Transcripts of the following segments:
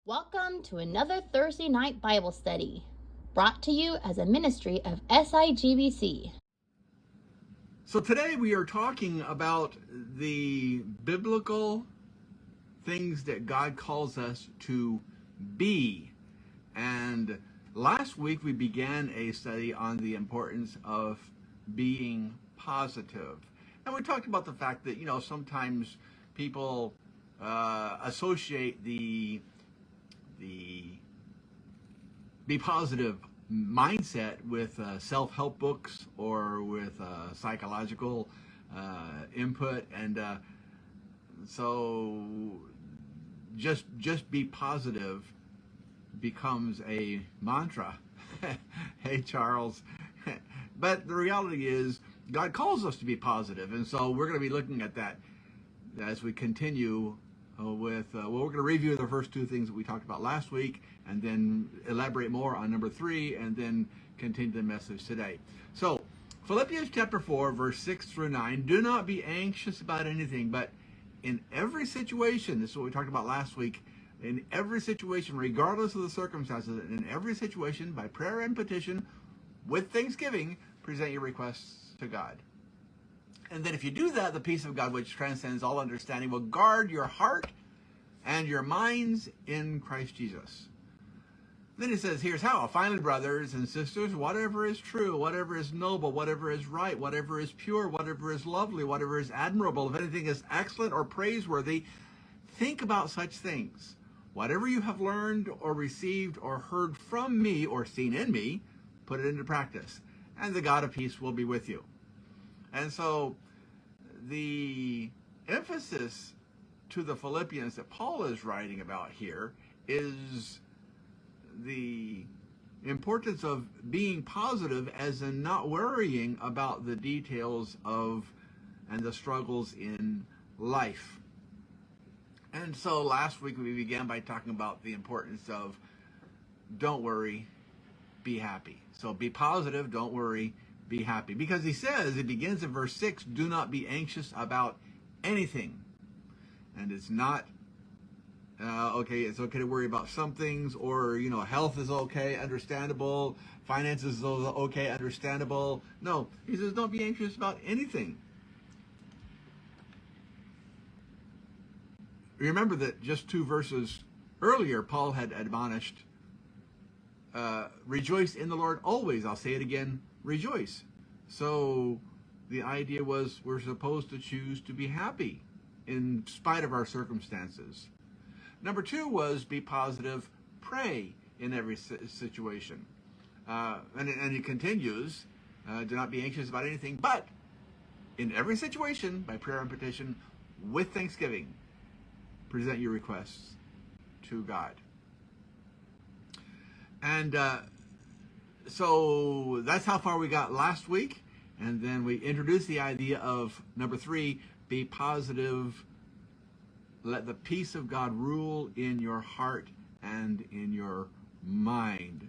Welcome to another Thursday night Bible study, brought to you as a ministry of SIGBC. So today we are talking about the biblical things that God calls us to be. And last week we began a study on the importance of being positive. And we talked about the fact that, sometimes people associate the be positive mindset with self-help books or with psychological input, and so just be positive becomes a mantra. Hey, Charles. But the reality is God calls us to be positive, and so we're going to be looking at that as we continue with, we're going to review the first two things that we talked about last week, and then elaborate more on number 3, and then continue the message today. So, Philippians chapter 4, verse 6 through 9, do not be anxious about anything, but in every situation, this is what we talked about last week, in every situation, regardless of the circumstances, in every situation, by prayer and petition, with thanksgiving, present your requests to God. And then if you do that, the peace of God, which transcends all understanding, will guard your heart and your minds in Christ Jesus. Then it says, here's how. Finally, brothers and sisters, whatever is true, whatever is noble, whatever is right, whatever is pure, whatever is lovely, whatever is admirable, if anything is excellent or praiseworthy, think about such things. Whatever you have learned or received or heard from me or seen in me, put it into practice, and the God of peace will be with you. And so the emphasis to the Philippians that Paul is writing about here is the importance of being positive, as in not worrying about the details of and the struggles in life. And so last week we began by talking about the importance of don't worry, be happy. So be positive, don't worry, be happy. Because he says, it begins in verse 6, do not be anxious about anything. And it's not, it's okay to worry about some things, or, health is okay, understandable, finances is okay, understandable. No, he says don't be anxious about anything. Remember that just 2 verses earlier, Paul had admonished, rejoice in the Lord always. I'll say it again, rejoice. So the idea was we're supposed to choose to be happy in spite of our circumstances. Number 2 was be positive, pray in every situation. And it continues, do not be anxious about anything, but in every situation, by prayer and petition, with thanksgiving, present your requests to God. And so that's how far we got last week. And then we introduced the idea of number 3, be positive. Let the peace of God rule in your heart and in your mind.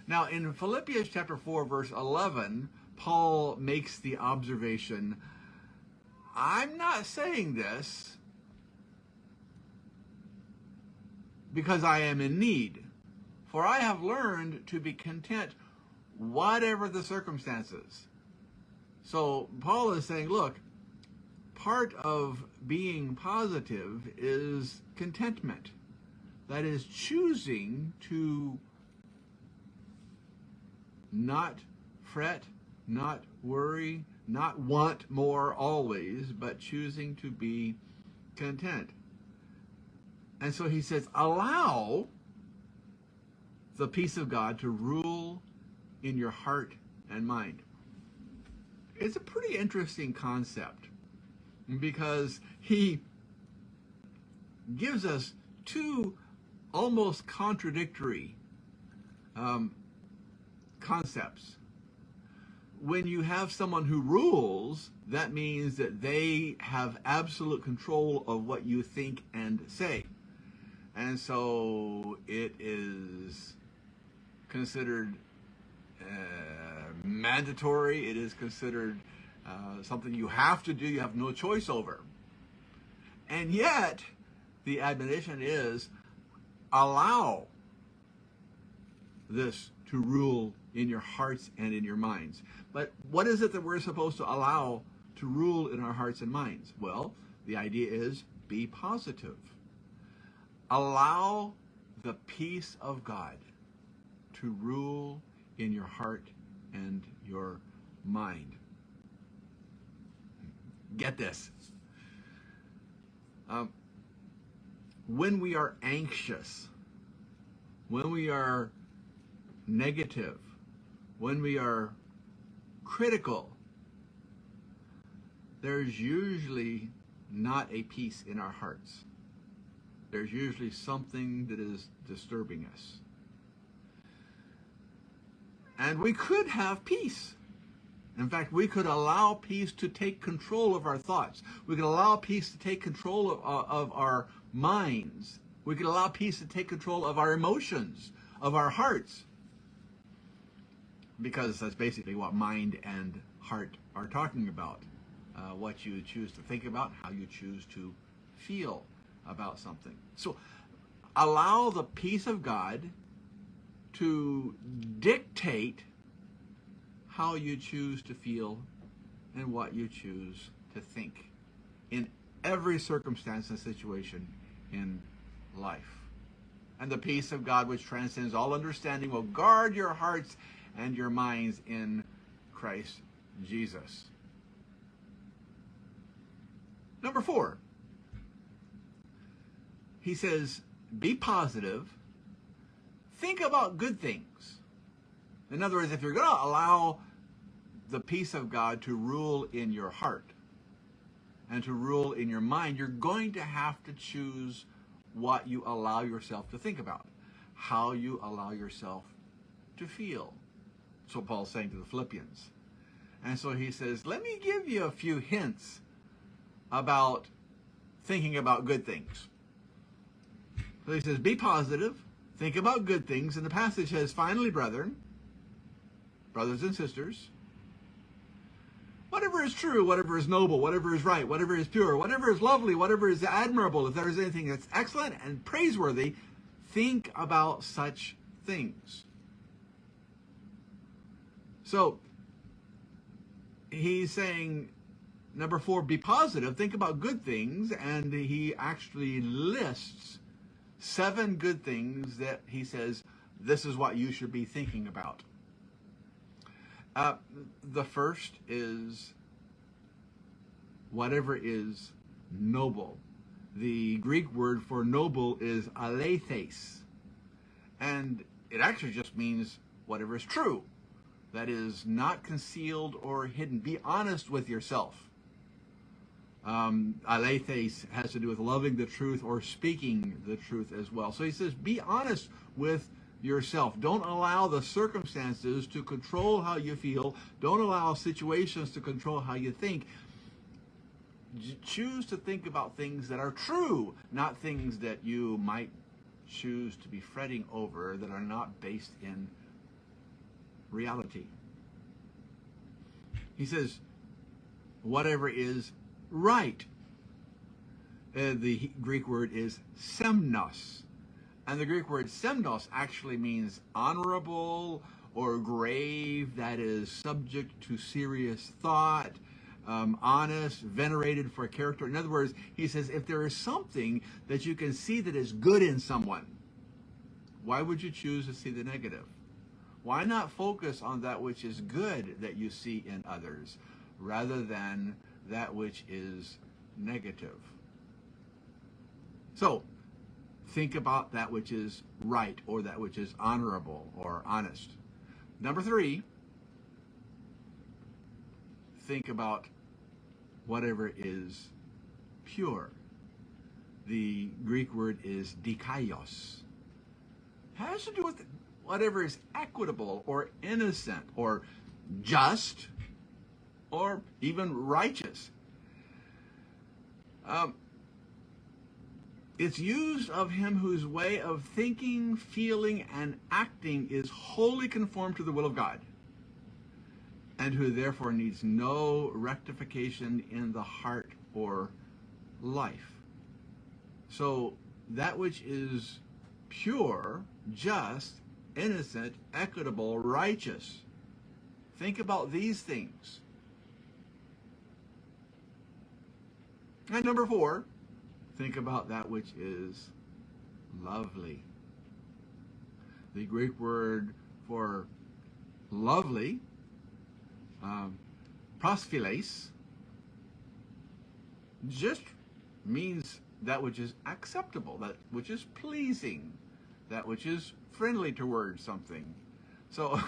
Now in Philippians chapter 4, verse 11, Paul makes the observation, I'm not saying this because I am in need. For I have learned to be content whatever the circumstances. So Paul is saying, look, part of being positive is contentment. That is choosing to not fret, not worry, not want more always, but choosing to be content. And so he says, allow the peace of God to rule in your heart and mind. It's a pretty interesting concept, because he gives us 2 almost contradictory concepts. When you have someone who rules, that means that they have absolute control of what you think and say. And so it is considered mandatory. It is considered something you have to do, you have no choice over. And yet, the admonition is, allow this to rule in your hearts and in your minds. But what is it that we're supposed to allow to rule in our hearts and minds? Well, the idea is be positive. Allow the peace of God to rule in your heart and your mind. Get this. When we are anxious, when we are negative, when we are critical, there's usually not a peace in our hearts. There's usually something that is disturbing us. And we could have peace. In fact, we could allow peace to take control of our thoughts. We could allow peace to take control of our minds. We could allow peace to take control of our emotions, of our hearts. Because that's basically what mind and heart are talking about. What you choose to think about, how you choose to feel about something. So allow the peace of God to dictate how you choose to feel and what you choose to think in every circumstance and situation in life. And the peace of God, which transcends all understanding, will guard your hearts and your minds in Christ Jesus. Number 4, he says, be positive. Think about good things. In other words, if you're going to allow the peace of God to rule in your heart and to rule in your mind, you're going to have to choose what you allow yourself to think about, how you allow yourself to feel. That's what Paul's saying to the Philippians. And so he says, let me give you a few hints about thinking about good things. So he says, be positive, think about good things. And the passage says, finally, brethren, brothers and sisters, whatever is true, whatever is noble, whatever is right, whatever is pure, whatever is lovely, whatever is admirable, if there is anything that's excellent and praiseworthy, think about such things. So he's saying, number 4, be positive, think about good things, and he actually lists 7 good things that he says, this is what you should be thinking about. The first is whatever is noble. The Greek word for noble is alethes, and it actually just means whatever is true. That is not concealed or hidden. Be honest with yourself. Alethes has to do with loving the truth or speaking the truth as well. So he says, be honest with yourself. Don't allow the circumstances to control how you feel. Don't allow situations to control how you think. Choose to think about things that are true, not things that you might choose to be fretting over that are not based in reality. He says, whatever is right. The Greek word is semnos. And the Greek word semnos actually means honorable or grave, that is subject to serious thought, honest, venerated for character. In other words, he says, if there is something that you can see that is good in someone, why would you choose to see the negative? Why not focus on that which is good that you see in others rather than that which is negative? So, think about that which is right or that which is honorable or honest. Number 3, think about whatever is pure. The Greek word is dikaios. It has to do with whatever is equitable or innocent or just or even righteous. It's used of him whose way of thinking, feeling, and acting is wholly conformed to the will of God, and who therefore needs no rectification in the heart or life. So that which is pure, just, innocent, equitable, righteous. Think about these things. And number 4, think about that which is lovely. The Greek word for lovely, prosphiles, just means that which is acceptable, that which is pleasing, that which is friendly towards something. So,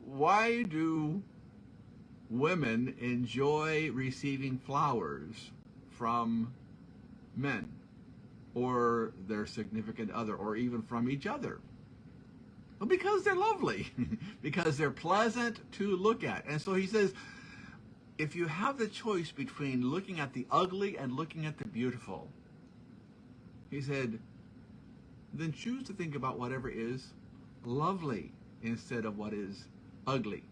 why do women enjoy receiving flowers from men or their significant other, or even from each other? Well, because they're lovely, because they're pleasant to look at. And so he says, if you have the choice between looking at the ugly and looking at the beautiful, he said, then choose to think about whatever is lovely instead of what is ugly.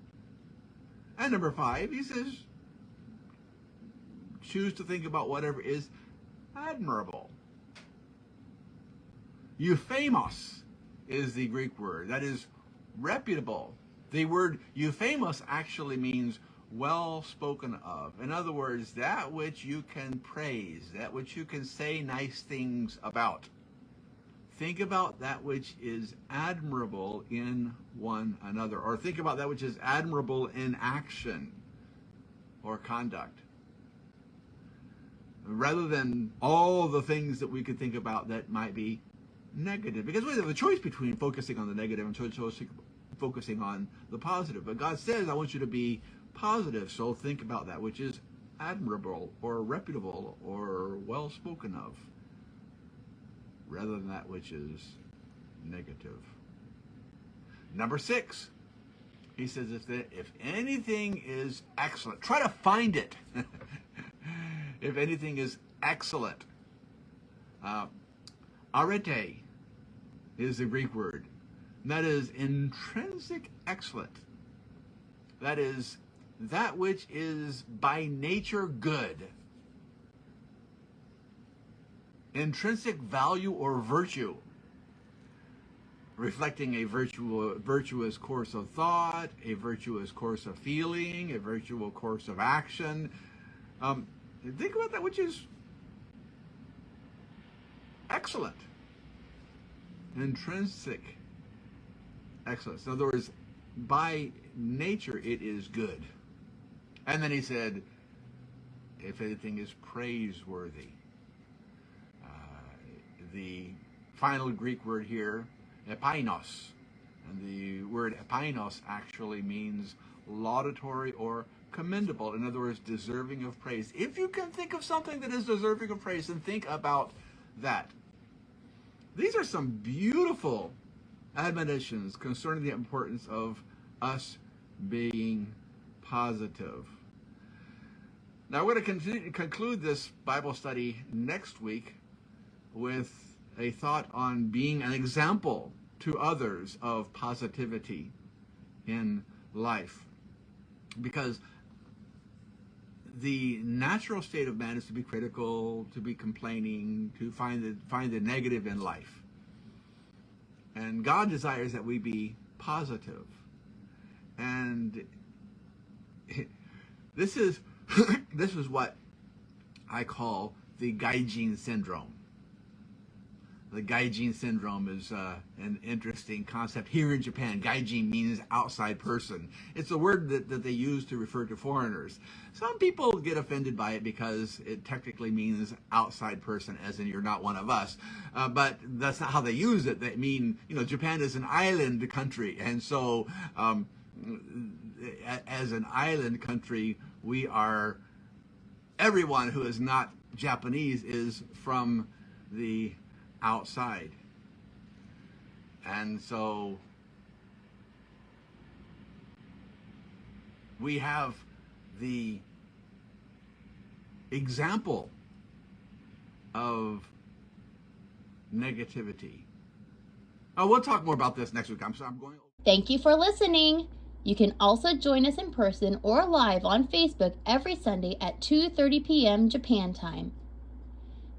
And number 5, he says, choose to think about whatever is admirable. Euphemos is the Greek word. That is reputable. The word euphemos actually means well spoken of. In other words, that which you can praise, that which you can say nice things about. Think about that which is admirable in one another, or think about that which is admirable in action or conduct, rather than all the things that we could think about that might be negative. Because we have a choice between focusing on the negative and focusing on the positive. But God says, I want you to be positive, so think about that which is admirable or reputable or well spoken of, rather than that which is negative. Number 6, he says, if anything is excellent, try to find it. If anything is excellent. Arete is the Greek word. And that is intrinsic excellent. That is that which is by nature good. Intrinsic value or virtue, reflecting a virtuous course of thought, a virtuous course of feeling, a virtuous course of action. Think about that which is excellent. Intrinsic excellence. In other words, by nature it is good. And then he said, if anything is praiseworthy. The final Greek word here, epainos. And the word epainos actually means laudatory or commendable. In other words, deserving of praise. If you can think of something that is deserving of praise, then think about that. These are some beautiful admonitions concerning the importance of us being positive. Now, we're going to conclude this Bible study next week with a thought on being an example to others of positivity in life. Because the natural state of man is to be critical, to be complaining, to find the negative in life. And God desires that we be positive. And this is what I call the gaijin syndrome. The gaijin syndrome is an interesting concept here in Japan. Gaijin means outside person. It's a word that they use to refer to foreigners. Some people get offended by it because it technically means outside person, as in you're not one of us. But that's not how they use it. They mean, Japan is an island country. And so as an island country, we are, everyone who is not Japanese is from the outside. And so we have the example of negativity. We'll talk more about this next week. I'm going. Thank you for listening. You can also join us in person or live on Facebook every Sunday at 2:30 p.m. Japan time.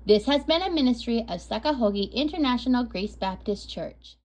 This has been a ministry of Sakahogi International Grace Baptist Church.